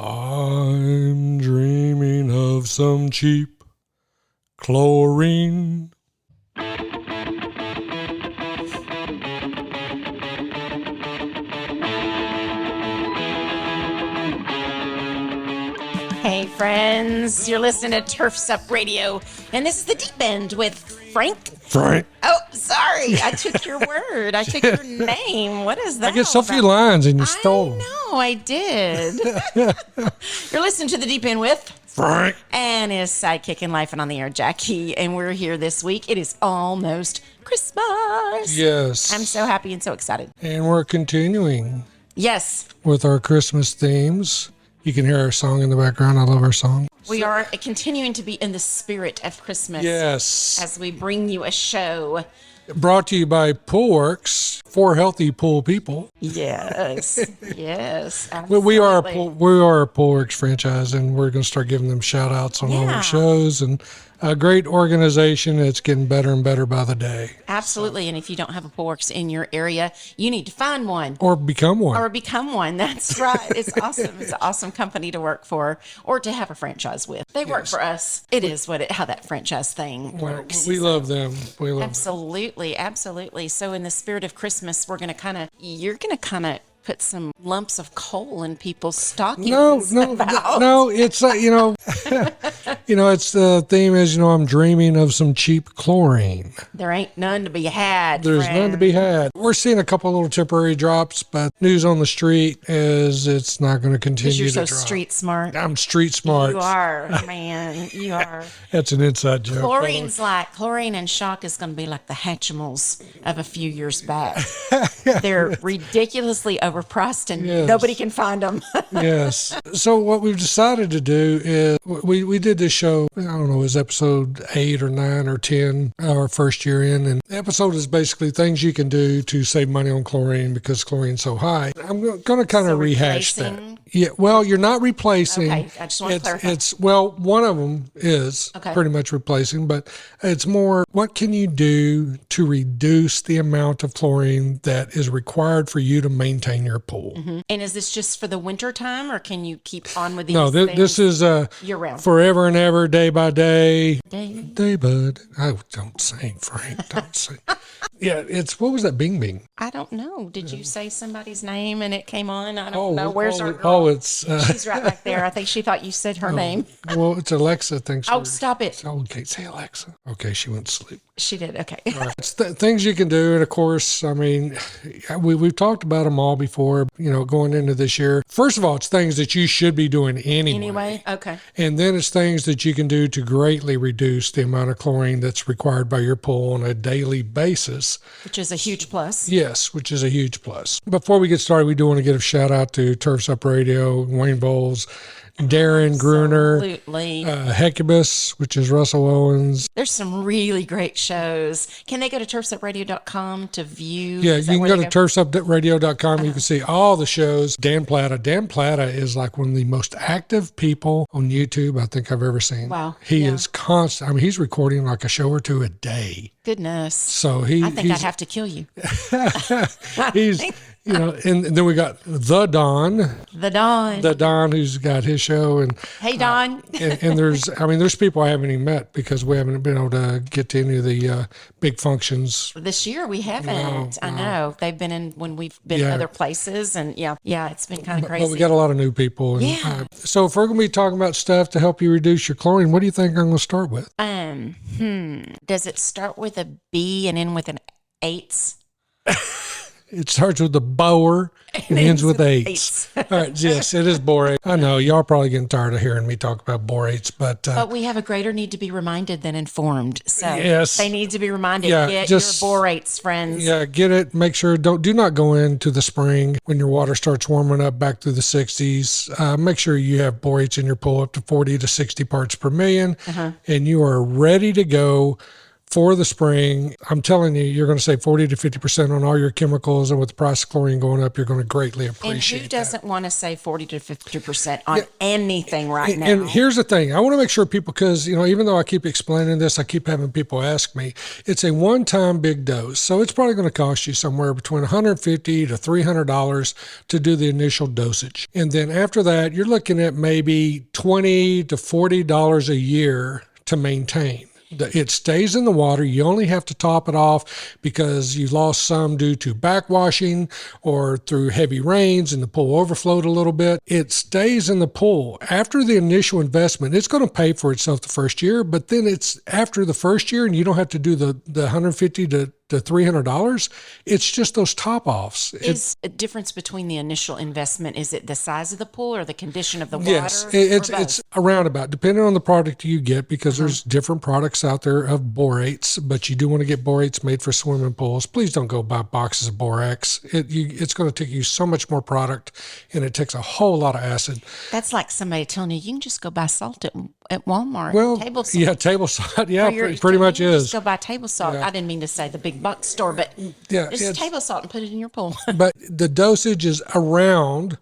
I'm dreaming of some cheap chlorine. Hey friends, you're listening to Turf's Up Radio, and this is the Deep End with Frank. Oh, sorry, I took your word. I took your name. What is that? I get so few lines and you stole them. I know, I did. You're listening to the Deep End with Frank and his sidekick in life and on the air, Jackie, and we're here this week. It is almost Christmas. Yes. I'm so happy and so excited. And we're continuing. Yes. With our Christmas themes. You can hear our song in the background. I love our song. We are continuing to be in the spirit of Christmas. Yes. As we bring you a show. Brought to you by Poolwerx, for healthy pool people. Yes. Yes. Well, we are a Poolwerx franchise, and we're going to start giving them shout outs on all our shows, and a great organization that's getting better and better by the day. Absolutely. And if you don't have a Poolwerx in your area, you need to find one. Or become one. That's right. It's awesome. It's an awesome company to work for or to have a franchise with. They work for us. It is how that franchise thing works. We love them. Absolutely. Absolutely. So in the spirit of Christmas, you're going to kind of put some lumps of coal in people's stockings. No, it's it's the theme is, I'm dreaming of some cheap chlorine. There ain't none to be had. There's none to be had. We're seeing a couple little temporary drops, but news on the street is it's not going to continue to drop. Because you're so street smart. I'm street smart. You are, man. You are. That's an inside joke. Chlorine and shock is going to be like the Hatchimals of a few years back. They're ridiculously overpriced and nobody can find them. Yes. So what we've decided to do is we did this show, I don't know, it was episode 8 or 9 or 10, our first year in. And the episode is basically things you can do to save money on chlorine because chlorine's so high. I'm going to kind of rehash that. Yeah, well, you're not replacing. Okay, I just want to clarify. One of them is pretty much replacing, but it's more, what can you do to reduce the amount of chlorine that is required for you to maintain your pool? Mm-hmm. And is this just for the winter time, or can you keep on with these this is year-round? Forever and ever, day by day. Day, bud. Oh, don't sing, Frank. Don't sing. Yeah, what was that Bing Bing? I don't know. Did you say somebody's name and it came on? I don't know. Where's our girl? She's right back there. I think she thought you said her name. Well, it's Alexa thinks. Oh, stop it. Okay, say Alexa. Okay, she went to sleep. She did. Okay. Right. It's things you can do. And of course, I mean, we've talked about them all before, going into this year. First of all, it's things that you should be doing anyway. Okay. And then it's things that you can do to greatly reduce the amount of chlorine that's required by your pool on a daily basis. Which is a huge plus. Yes, which is a huge plus. Before we get started, we do want to give a shout out to Turf's Up Radio, Wayne Bowles, Darren Gruner, Hecubus, which is Russell Owens. There's some really great shows. Can they go to turfsupradio.com to view? Yeah, you can go to turfsupradio.com. You can see all the shows. Dan Plata. Dan Plata is like one of the most active people on YouTube I think I've ever seen. Wow. He is constant. I mean, he's recording like a show or two a day. Goodness. So I think I'd have to kill you. He's... and then we got The Don, who's got his show. And hey, Don. and there's people I haven't even met because we haven't been able to get to any of the big functions. This year we haven't. I know. They've been in when we've been other places. And it's been kind of crazy. But we got a lot of new people. And, so if we're going to be talking about stuff to help you reduce your chlorine, what do you think I'm going to start with? Does it start with a B and end with an 8? It starts with the borer and ends with 8s. All right, yes, it is borate. I know, y'all are probably getting tired of hearing me talk about borates, but we have a greater need to be reminded than informed. So yes, they need to be reminded. Get your borates, friends. Yeah, get it. Make sure, do not go into the spring when your water starts warming up back through the 60s. Make sure you have borates in your pool up to 40 to 60 parts per million, and you are ready to go for the spring. I'm telling you, you're going to save 40 to 50% on all your chemicals, and with the price of chlorine going up, you're going to greatly appreciate And who doesn't want to save 40 to 50% on anything right now? And here's the thing. I want to make sure people, because, even though I keep explaining this, I keep having people ask me, it's a one-time big dose. So it's probably going to cost you somewhere between $150 to $300 to do the initial dosage. And then after that, you're looking at maybe $20 to $40 a year to maintain. It stays in the water. You only have to top it off because you lost some due to backwashing or through heavy rains and the pool overflowed a little bit. It stays in the pool. After the initial investment, it's going to pay for itself the first year, but then it's after the first year and you don't have to do the $150 to $300. It's just those top offs. Is a difference between the initial investment, is it the size of the pool or the condition of the water? Yes, it's a roundabout, depending on the product you get, because there's different products out there of borates, but you do want to get borates made for swimming pools. Please don't go buy boxes of borax. It's going to take you so much more product, and it takes a whole lot of acid. That's like somebody telling you can just go buy salt at Walmart. Well, table salt. Yeah, table salt. Yeah, pretty much is. Just go buy table salt. Yeah. I didn't mean to say the big box store, but just table salt and put it in your pool. But the dosage is around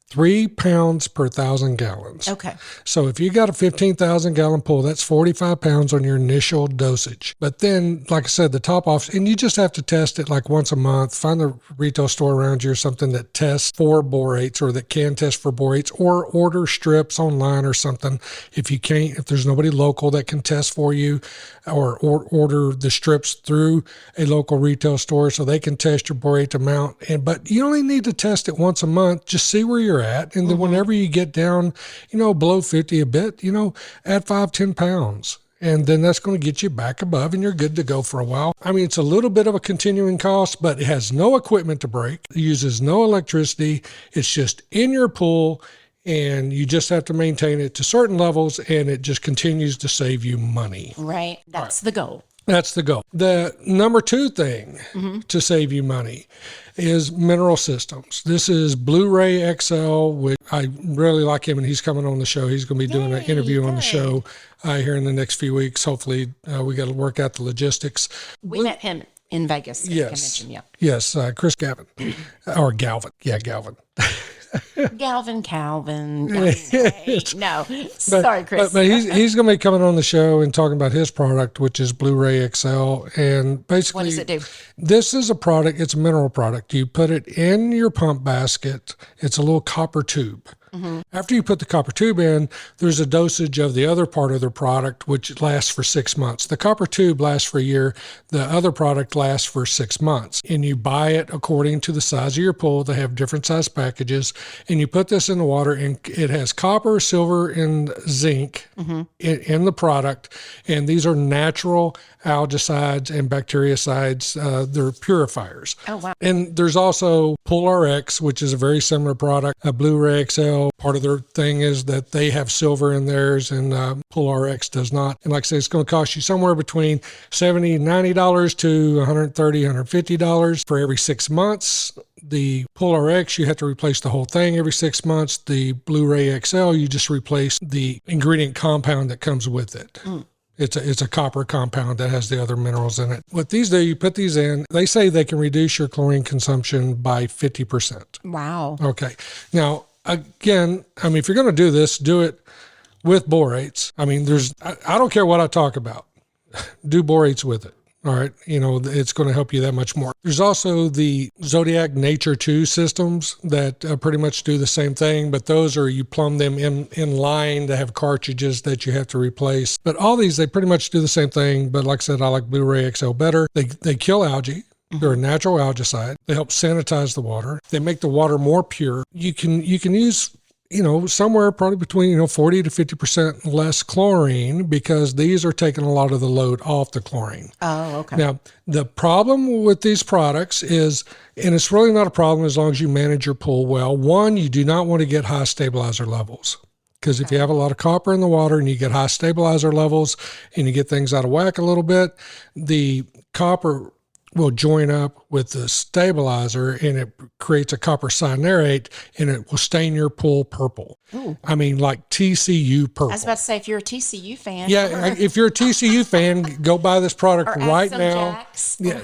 3 pounds per 1,000 gallons. Okay. So if you got a 15,000 gallon pool, that's 45 pounds on your initial dosage. But then, like I said, the top offs, and you just have to test it like once a month. Find a retail store around you or something that tests for borates or that can test for borates, or order strips online or something. If you can't, if there's nobody local that can test for you, or order the strips through a local retail store so they can test your borate amount. But you only need to test it once a month. Just see where you're at. And then whenever you get down, below 50 a bit, add 5-10 pounds. And then that's going to get you back above and you're good to go for a while. I mean, it's a little bit of a continuing cost, but it has no equipment to break. It uses no electricity. It's just in your pool, and you just have to maintain it to certain levels, and it just continues to save you money. Right. That's the goal. That's the goal. The number 2 thing to save you money is mineral systems. This is Blu-ray XL, which I really like him, and he's coming on the show. He's going to be doing an interview on the show here in the next few weeks. Hopefully, we got to work out the logistics. We met him in Vegas at the convention, yeah. Yes, Chris Galvin. Or Galvin. Yeah, Galvin. Calvin. No, sorry, Chris. But he's going to be coming on the show and talking about his product, which is Blu-ray XL. And basically, what does it do? This is a product. It's a mineral product. You put it in your pump basket. It's a little copper tube. After you put the copper tube in, there's a dosage of the other part of the product, which lasts for 6 months. The copper tube lasts for a year. The other product lasts for 6 months. And you buy it according to the size of your pool. They have different size packages. And you put this in the water, and it has copper, silver, and zinc in the product. And these are natural algicides and bactericides. They're purifiers. Oh, wow. And there's also Poolwerx, which is a very similar product. A Blu-ray XL, part of their thing is that they have silver in theirs, and Poolwerx does not. And like I say, it's going to cost you somewhere between $70, $90 to $130, $150 for every 6 months. The Poolwerx, you have to replace the whole thing every 6 months. The Blu-ray XL, you just replace the ingredient compound that comes with it. It's a copper compound that has the other minerals in it. What these do, you put these in, they say they can reduce your chlorine consumption by 50%. Wow. Okay. Now, again, I mean, if you're going to do this, do it with borates. I mean, I don't care what I talk about. Do borates with it. All right. It's going to help you that much more. There's also the Zodiac Nature 2 systems that pretty much do the same thing, but those are, you plumb them in line to have cartridges that you have to replace. But all these, they pretty much do the same thing. But like I said, I like Blu-ray XL better. They kill algae. They're a natural algicide. They help sanitize the water. They make the water more pure. You can use somewhere probably between 40 to 50% less chlorine, because these are taking a lot of the load off the chlorine. Oh, okay. Now, the problem with these products is, and it's really not a problem as long as you manage your pool well, one, you do not want to get high stabilizer levels. Because if you have a lot of copper in the water and you get high stabilizer levels and you get things out of whack a little bit, the copper will join up with the stabilizer, and it creates a copper cyanurate, and it will stain your pool purple. Ooh. I mean, like TCU purple. I was about to say, if you're a TCU fan. Yeah, if you're a TCU fan, go buy this product or right some now. Jacks. Yeah.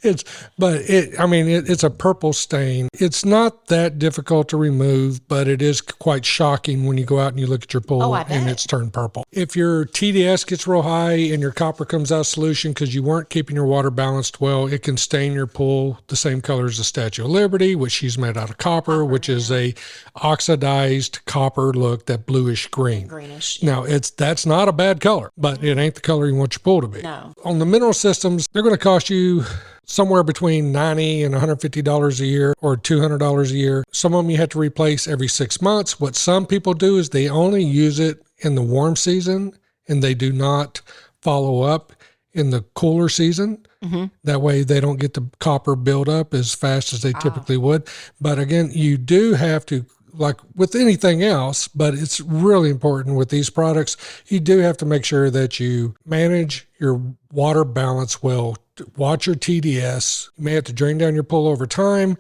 I mean, it's a purple stain. It's not that difficult to remove, but it is quite shocking when you go out and you look at your pool and it's turned purple. If your TDS gets real high and your copper comes out of solution because you weren't keeping your water balanced well, it can stain your pool the same color as the Statue of Liberty, which she's made out of copper, which is a oxidized copper look, that bluish green. Greenish. Now, that's not a bad color, but it ain't the color you want your pool to be. No. On the mineral systems, they're going to cost you somewhere between $90 and $150 a year, or $200 a year. Some of them you have to replace every 6 months. What some people do is they only use it in the warm season, and they do not follow up in the cooler season. Mm-hmm. That way they don't get the copper build up as fast as they typically would. But again, you do have to, like with anything else, but it's really important with these products, you do have to make sure that you manage your water balance well. Watch your TDS. You may have to drain down your pool over time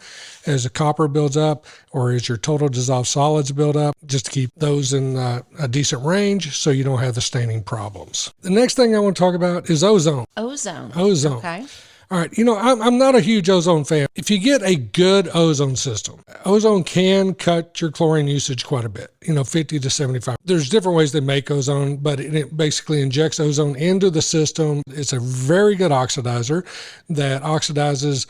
as the copper builds up, or as your total dissolved solids build up, just to keep those in a decent range so you don't have the staining problems. The next thing I want to talk about is ozone. Ozone. Okay. All right, I'm not a huge ozone fan. If you get a good ozone system, ozone can cut your chlorine usage quite a bit, 50 to 75. There's different ways they make ozone, but it basically injects ozone into the system. It's a very good oxidizer that oxidizes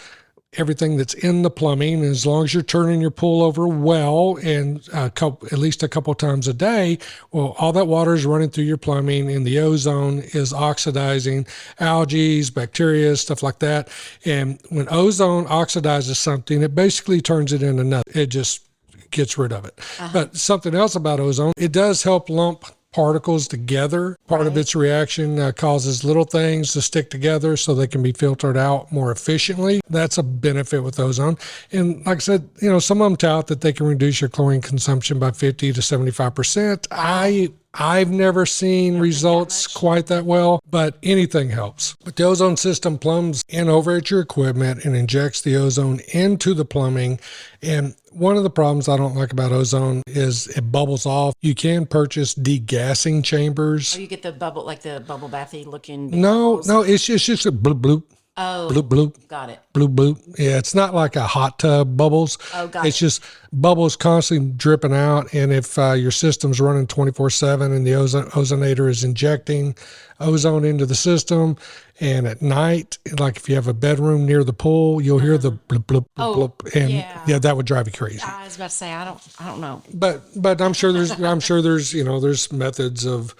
everything that's in the plumbing. As long as you're turning your pool over well and at least a couple times a day, well, all that water is running through your plumbing, and the ozone is oxidizing algae, bacteria, stuff like that. And when ozone oxidizes something, it basically turns it into nothing. It just gets rid of it. But something else about ozone, it does help lump particles together. Part of its reaction causes little things to stick together so they can be filtered out more efficiently. That's a benefit with ozone. And like I said, some of them tout that they can reduce your chlorine consumption by 50 to 75%. I've never seen results quite that well, but anything helps. But the ozone system plumbs in over at your equipment and injects the ozone into the plumbing. And one of the problems I don't like about ozone is it bubbles off. You can purchase degassing chambers. Oh, you get the bubble, like the bubble bathy looking. No, it's just a bloop bloop. Oh, bloop bloop. Got it. Bloop bloop. Yeah, it's not like a hot tub bubbles. Oh, got it. It's just bubbles constantly dripping out. And if your system's running 24/7 and the ozonator is injecting ozone into the system, and at night, like if you have a bedroom near the pool, you'll hear the bloop bloop bloop bloop, and yeah, that would drive you crazy. I was about to say I don't know. But I'm sure there's methods of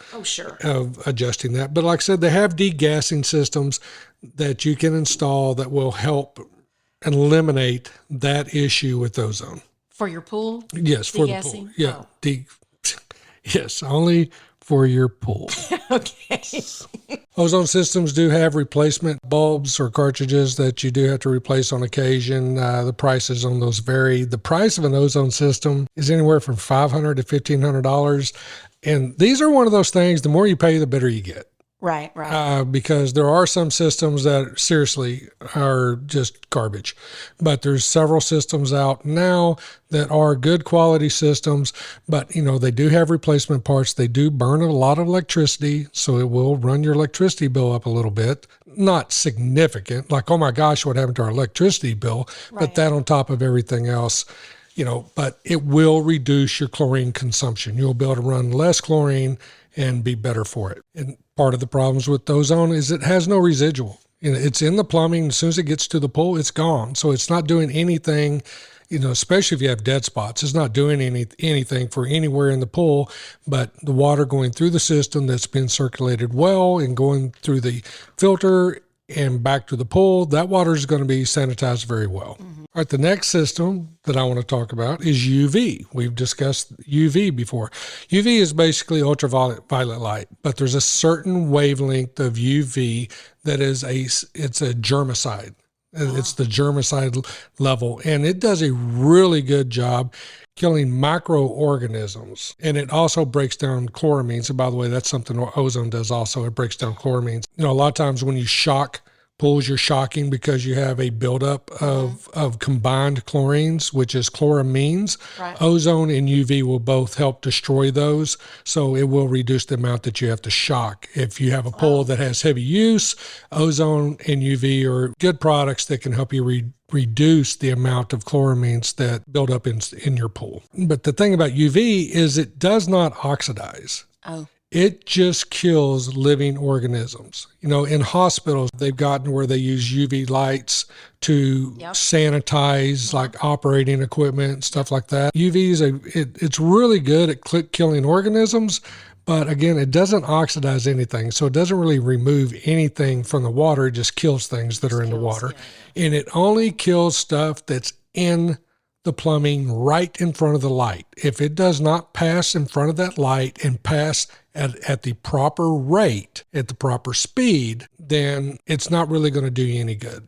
of adjusting that. But like I said, they have degassing systems that you can install that will help eliminate that issue with ozone. For your pool? Yes, for the pool. Yeah. Yes, only for your pool. Okay. Ozone systems do have replacement bulbs or cartridges that you do have to replace on occasion. The prices on those vary. The price of an ozone system is anywhere from $500 to $1,500. And these are one of those things, the more you pay, the better you get. Right. Because there are some systems that seriously are just garbage. But there's several systems out now that are good quality systems, but they do have replacement parts. They do burn a lot of electricity, so it will run your electricity bill up a little bit. Not significant, like, oh my gosh, what happened to our electricity bill? Right. But that on top of everything else, but it will reduce your chlorine consumption. You'll be able to run less chlorine and be better for it. And part of the problems with ozone is it has no residual. It's in the plumbing. As soon as it gets to the pool, it's gone. So it's not doing anything, especially if you have dead spots. It's not doing anything for anywhere in the pool, but the water going through the system that's been circulated well and going through the filter and back to the pool, that water is going to be sanitized very well. Mm-hmm. All right, the next system that I want to talk about is UV. We've discussed UV before. UV is basically ultraviolet light, but there's a certain wavelength of UV that it's a germicide. Oh. It's the germicide level, and it does a really good job killing microorganisms. And it also breaks down chloramines. And by the way, that's something ozone does also. It breaks down chloramines. A lot of times when you shock pools you're shocking because you have a buildup of combined chlorines, which is chloramines. Right. Ozone and UV will both help destroy those, so it will reduce the amount that you have to shock. If you have a pool that has heavy use, ozone and UV are good products that can help you reduce the amount of chloramines that build up in your pool. But the thing about UV is it does not oxidize. Oh. It just kills living organisms. In hospitals, they've gotten where they use UV lights to sanitize like operating equipment and stuff like that. UV it's really good at killing organisms, but again, it doesn't oxidize anything. So it doesn't really remove anything from the water. It just kills things that are in the water. Yeah. And it only kills stuff that's in the plumbing right in front of the light. If it does not pass in front of that light and pass at the proper rate, at the proper speed, then it's not really going to do you any good.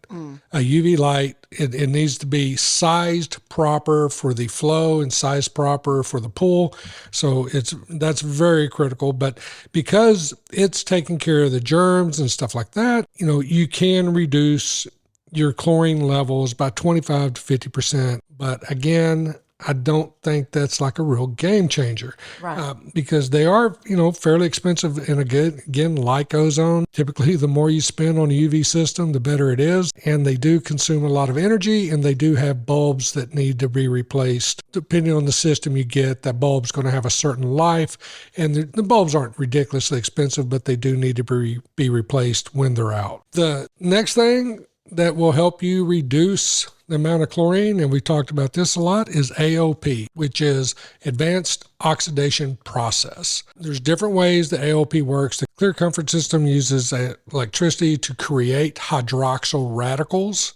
A UV light, it needs to be sized proper for the flow and sized proper for the pool. So that's very critical. But because it's taking care of the germs and stuff like that, you can reduce your chlorine levels by 25 to 50%. But again, I don't think that's like a real game changer, right? Because they are, fairly expensive. And again, like ozone, typically the more you spend on a UV system, the better it is. And they do consume a lot of energy, and they do have bulbs that need to be replaced. Depending on the system you get, that bulb's going to have a certain life. And the bulbs aren't ridiculously expensive, but they do need to be replaced when they're out. The next thing that will help you reduce the amount of chlorine, and we talked about this a lot, is AOP, which is Advanced Oxidation Process. There's different ways that AOP works. The Clear Comfort system uses electricity to create hydroxyl radicals.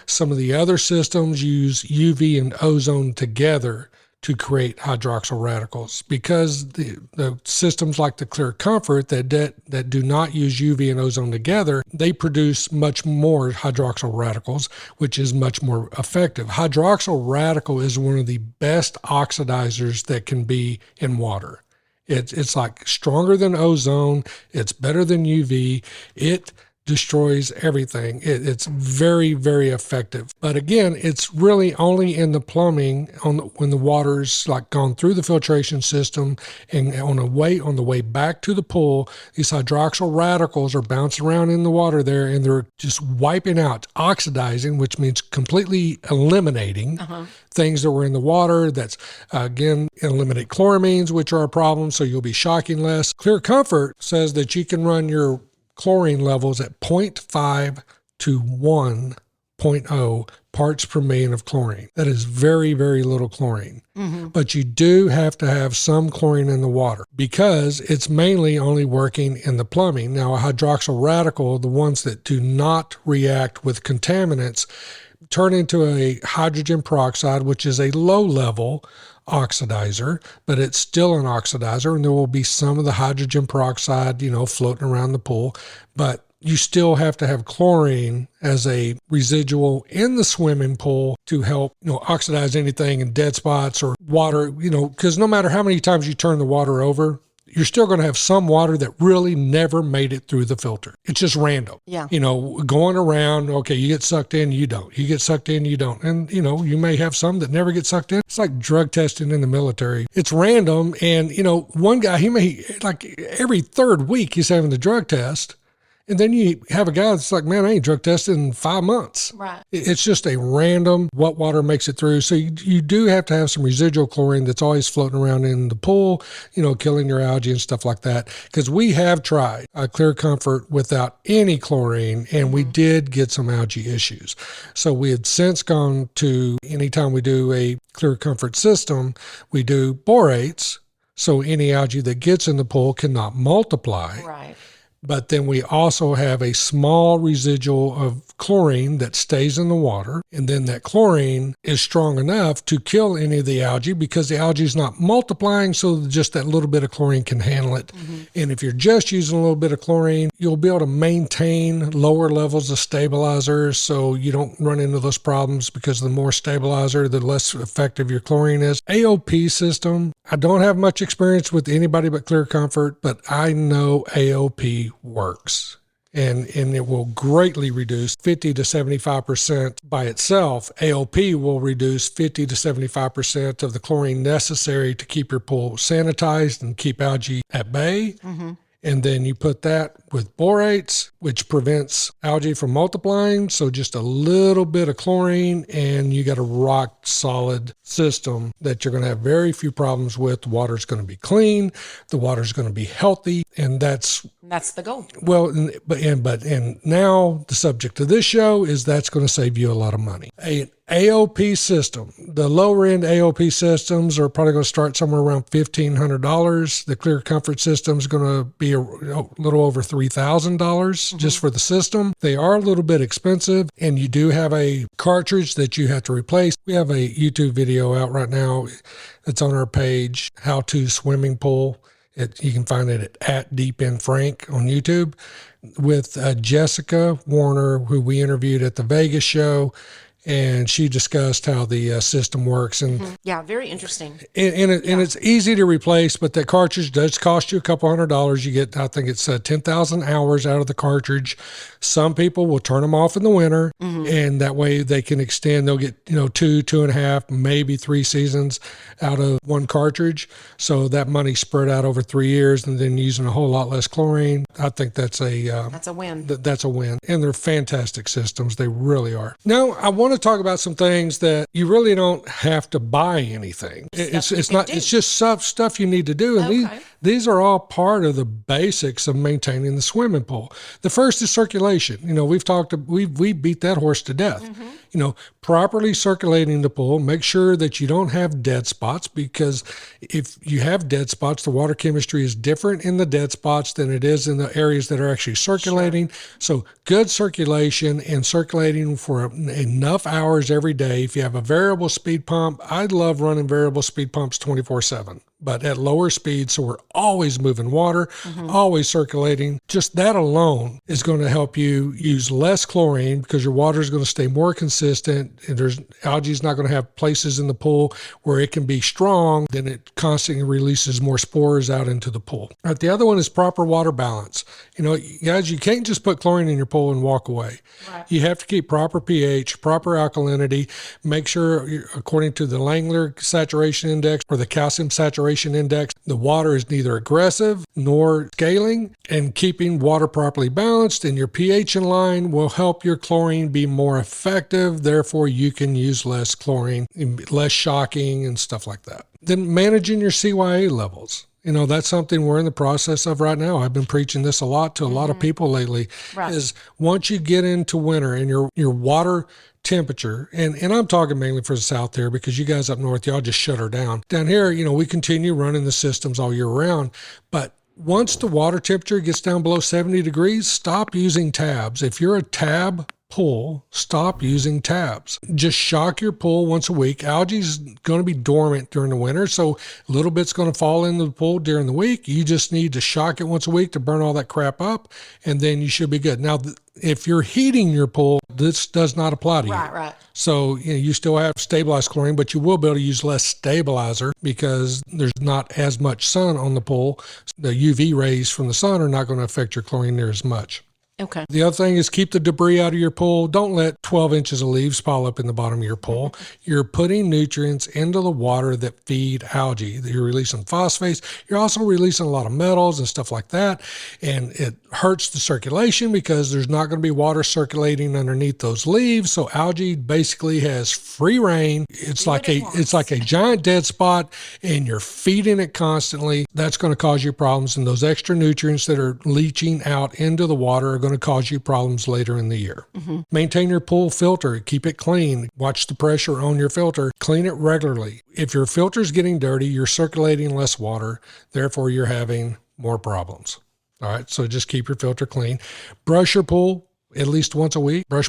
Some of the other systems use UV and ozone together to create hydroxyl radicals, because the systems like the Clear Comfort that do not use UV and ozone together, they produce much more hydroxyl radicals, which is much more effective. Hydroxyl radical is one of the best oxidizers that can be in water. It's like stronger than ozone. It's better than UV. It destroys everything. It's very, very effective. But again, it's really only in the plumbing when the water's like gone through the filtration system, and on the way back to the pool, these hydroxyl radicals are bouncing around in the water there, and they're just wiping out, oxidizing, which means completely eliminating things that were in the water. That's again, eliminate chloramines, which are a problem, so you'll be shocking less. Clear Comfort says that you can run your chlorine levels at 0.5 to 1.0 parts per million of chlorine. That is very, very little chlorine. But you do have to have some chlorine in the water, because it's mainly only working in the plumbing. Now, a hydroxyl radical, the ones that do not react with contaminants, turn into a hydrogen peroxide, which is a low-level oxidizer, but it's still an oxidizer, and there will be some of the hydrogen peroxide, floating around the pool, but you still have to have chlorine as a residual in the swimming pool to help, oxidize anything in dead spots or water, because no matter how many times you turn the water over, you're still going to have some water that really never made it through the filter. It's just random. Yeah. Going around, okay, you get sucked in, you don't. You get sucked in, you don't. And, you may have some that never get sucked in. It's like drug testing in the military. It's random. And, one guy, he may, like every third week, he's having the drug test. And then you have a guy that's like, man, I ain't drug tested in 5 months. Right. It's just a random what water makes it through. So you do have to have some residual chlorine that's always floating around in the pool, killing your algae and stuff like that. Because we have tried a Clear Comfort without any chlorine, and we did get some algae issues. So we had since gone to, anytime we do a Clear Comfort system, we do borates. So any algae that gets in the pool cannot multiply. Right. But then we also have a small residual of chlorine that stays in the water. And then that chlorine is strong enough to kill any of the algae, because the algae is not multiplying. So just that little bit of chlorine can handle it. And if you're just using a little bit of chlorine, you'll be able to maintain lower levels of stabilizers, so you don't run into those problems, because the more stabilizer, the less effective your chlorine is. AOP system, I don't have much experience with anybody but Clear Comfort, but I know AOP works. and it will greatly reduce 50 to 75% by itself. AOP will reduce 50 to 75% of the chlorine necessary to keep your pool sanitized and keep algae at bay. And then you put that with borates, which prevents algae from multiplying. So just a little bit of chlorine and you got a rock solid system that you're going to have very few problems with. The water's going to be clean. The water's going to be healthy. And that's the goal. Well, and now the subject of this show is that's going to save you a lot of money. An AOP system, the lower end AOP systems are probably going to start somewhere around $1,500. The Clear Comfort system is going to be a little over $3,000 just for the system. They are a little bit expensive, and you do have a cartridge that you have to replace. We have a YouTube video out right now. It's on our page, How to Swimming Pool. You can find it at Deep End Frank on YouTube with Jessica Warner, who we interviewed at the Vegas show. And she discussed how the system works. And yeah, very interesting. And it's easy to replace, but the cartridge does cost you a couple $100. You get, I think it's 10,000 hours out of the cartridge. Some people will turn them off in the winter, and that way they can extend. They'll get 2.5, maybe 3 seasons out of one cartridge. So that money spread out over 3 years, and then using a whole lot less chlorine. I think that's a win. That's a win, and they're fantastic systems. They really are. Now I want to talk about some things that you really don't have to buy anything. It's just stuff you need to do, and these are all part of the basics of maintaining the swimming pool. The first is circulation. We beat that horse to death. Properly circulating the pool, make sure that you don't have dead spots, because if you have dead spots, the water chemistry is different in the dead spots than it is in the areas that are actually circulating. Sure. So good circulation and circulating for enough hours every day. If you have a variable speed pump, I'd love running variable speed pumps 24/7. But at lower speeds, so we're always moving water, always circulating. Just that alone is going to help you use less chlorine, because your water is going to stay more consistent. And algae is not going to have places in the pool where it can be strong. Then it constantly releases more spores out into the pool. All right, the other one is proper water balance. Guys, you can't just put chlorine in your pool and walk away. Right. You have to keep proper pH, proper alkalinity. Make sure, according to the Langler saturation index or the calcium saturation index, the water is neither aggressive nor scaling, and keeping water properly balanced and your pH in line will help your chlorine be more effective. Therefore, you can use less chlorine, less shocking and stuff like that. Then managing your CYA levels. That's something we're in the process of right now. I've been preaching this a lot to a lot of people lately, is once you get into winter and your water temperature, and I'm talking mainly for the south there, because you guys up north, y'all just shut her down. Down here, we continue running the systems all year round, but once the water temperature gets down below 70 degrees, stop using tabs. If you're a tab pool, stop using tabs. Just shock your pool once a week. Algae is going to be dormant during the winter, so a little bit's going to fall into the pool during the week. You just need to shock it once a week to burn all that crap up, and then you should be good. Now, if you're heating your pool, this does not apply to you. Right. So you still have stabilized chlorine, but you will be able to use less stabilizer because there's not as much sun on the pool. The UV rays from the sun are not going to affect your chlorine near as much. Okay. The other thing is keep the debris out of your pool. Don't let 12 inches of leaves pile up in the bottom of your pool. You're putting nutrients into the water that feed algae. You're releasing phosphates. You're also releasing a lot of metals and stuff like that. And it hurts the circulation because there's not going to be water circulating underneath those leaves. So algae basically has free reign. It's like a giant dead spot, and you're feeding it constantly. That's going to cause you problems. And those extra nutrients that are leaching out into the water are going to cause you problems later in the year. Maintain your pool filter. Keep it clean. Watch the pressure on your filter. Clean it regularly. If your filter is getting dirty, you're circulating less water. Therefore, you're having more problems. All right, so just keep your filter clean. Brush your pool at least once a week. Brush.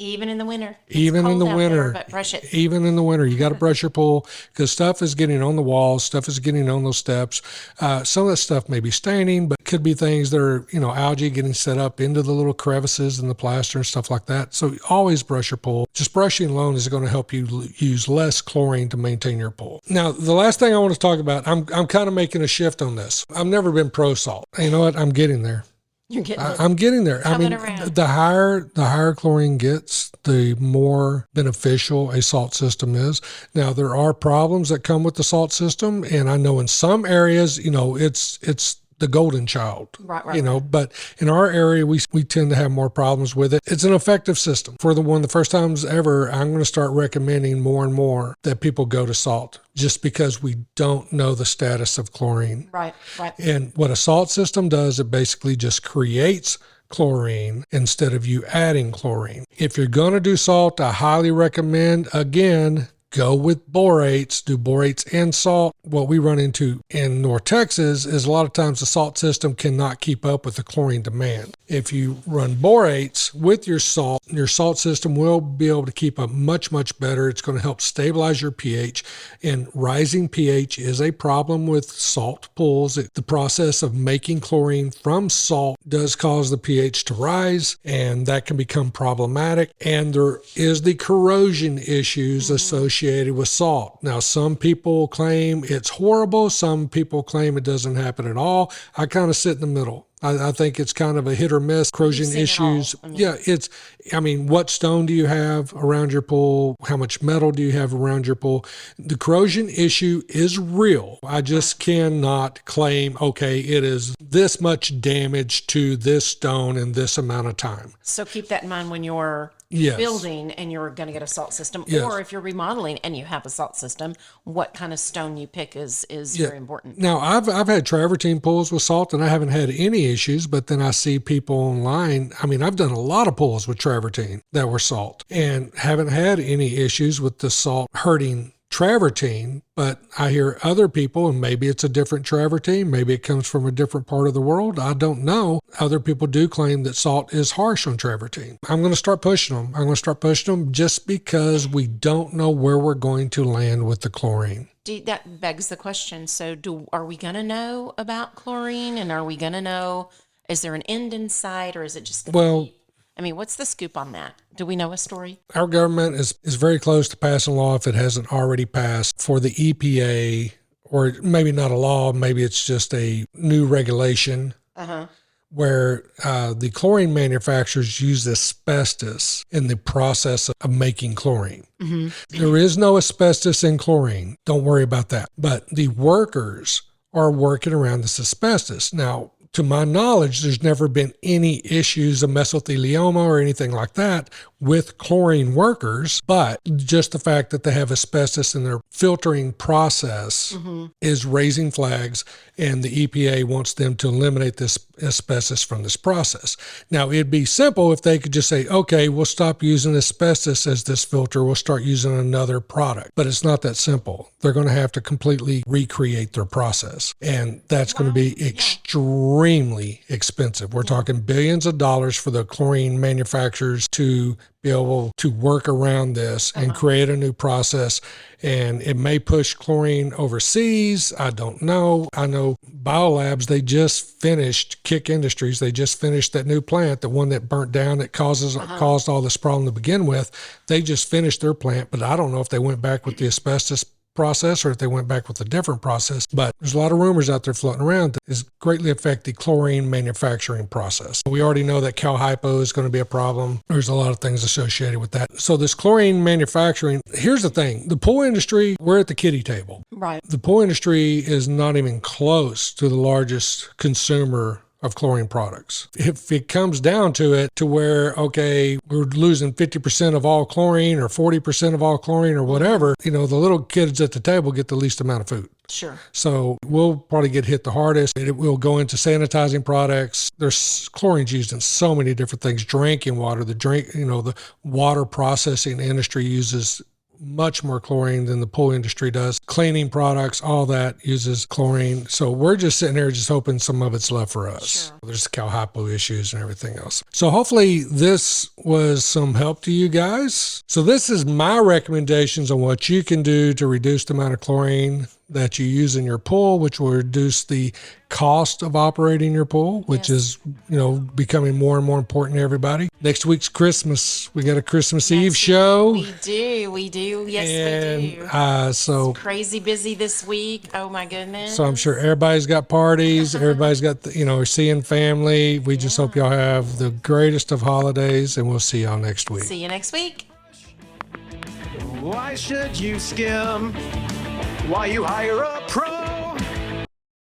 Even in the winter. Even in the winter. But brush it. Even in the winter, you got to brush your pool because stuff is getting on the walls. Stuff is getting on those steps. Some of that stuff may be staining, but could be things that are, algae getting set up into the little crevices in the plaster and stuff like that. So always brush your pool. Just brushing alone is going to help you use less chlorine to maintain your pool. Now, the last thing I want to talk about, I'm kind of making a shift on this. I've never been pro salt. You know what? I'm getting there. You're getting it. I'm getting there. Coming around. the higher chlorine gets, the more beneficial a salt system is. Now, there are problems that come with the salt system, and I know in some areas, it's the golden child, right. But in our area, we tend to have more problems with it. It's an effective system. For the first times ever, I'm going to start recommending more and more that people go to salt, just because we don't know the status of chlorine. Right. And what a salt system does, it basically just creates chlorine instead of you adding chlorine. If you're going to do salt, I highly recommend, again, go with borates, do borates and salt. What we run into in North Texas is a lot of times the salt system cannot keep up with the chlorine demand. If you run borates with your salt system will be able to keep up much, much better. It's going to help stabilize your pH. And rising pH is a problem with salt pools. The process of making chlorine from salt does cause the pH to rise, and that can become problematic. And there is the corrosion issues associated with salt. Now, some people claim it's horrible. Some people claim it doesn't happen at all. I kind of sit in the middle. I think it's kind of a hit or miss. Corrosion issues. What stone do you have around your pool? How much metal do you have around your pool? The corrosion issue is real. I just cannot claim, okay, it is this much damage to this stone in this amount of time. So keep that in mind when you're building and you're going to get a salt system, or if you're remodeling and you have a salt system, what kind of stone you pick is very important. Now, I've had travertine pools with salt and I haven't had any issues, but then I see people online. I've done a lot of pools with travertine that were salt and haven't had any issues with the salt hurting travertine, but I hear other people, and maybe it's a different travertine, maybe it comes from a different part of the world, I don't know. Other people do claim that salt is harsh on travertine. I'm going to start pushing them. Just because we don't know where we're going to land with the chlorine. That begs the question. So are we going to know about chlorine, and are we going to know, is there an end in sight, or is it just what's the scoop on that? Do we know a story? Our government is very close to passing a law, if it hasn't already passed, for the EPA, or maybe not a law, maybe it's just a new regulation, where the chlorine manufacturers use asbestos in the process of making chlorine. There is no asbestos in chlorine. Don't worry about that. But the workers are working around this asbestos. Now, to my knowledge, there's never been any issues of mesothelioma or anything like that with chlorine workers, but just the fact that they have asbestos in their filtering process is raising flags, and the EPA wants them to eliminate this asbestos from this process. Now, it'd be simple if they could just say, okay, we'll stop using asbestos as this filter, we'll start using another product. But it's not that simple. They're going to have to completely recreate their process, and that's going to be extremely expensive. We're talking billions of dollars for the chlorine manufacturers to be able to work around this and create a new process. And it may push chlorine overseas. I don't know. I know Biolabs, they just finished, Kick Industries, they just finished that new plant, the one that burnt down that caused all this problem to begin with. They just finished their plant, but I don't know if they went back with the asbestos process or if they went back with a different process. But there's a lot of rumors out there floating around that is greatly affect the chlorine manufacturing process. We already know that cal hypo is going to be a problem. There's a lot of things associated with that. So this chlorine manufacturing, here's the thing, the pool industry, we're at the kiddie table. Right. The pool industry is not even close to the largest consumer of chlorine products. If it comes down to it to where, okay, we're losing 50% of all chlorine or 40% of all chlorine or whatever, the little kids at the table get the least amount of food. Sure. So we'll probably get hit the hardest. It will go into sanitizing products. There's chlorine's used in so many different things. Drinking water, the water processing industry uses much more chlorine than the pool industry does. Cleaning products, all that uses chlorine. So we're just sitting there just hoping some of it's left for us. Sure. There's cal hypo issues and everything else. So hopefully this was some help to you guys. So this is my recommendations on what you can do to reduce the amount of chlorine that you use in your pool, which will reduce the cost of operating your pool, which is, becoming more and more important to everybody. Next week's Christmas. We got a Christmas Eve show. We do. Yes, we do. So it's crazy busy this week. Oh my goodness. So I'm sure everybody's got parties. Everybody's got, seeing family. We just hope y'all have the greatest of holidays, and we'll see y'all next week. See you next week. Why should you skim? Why you hire a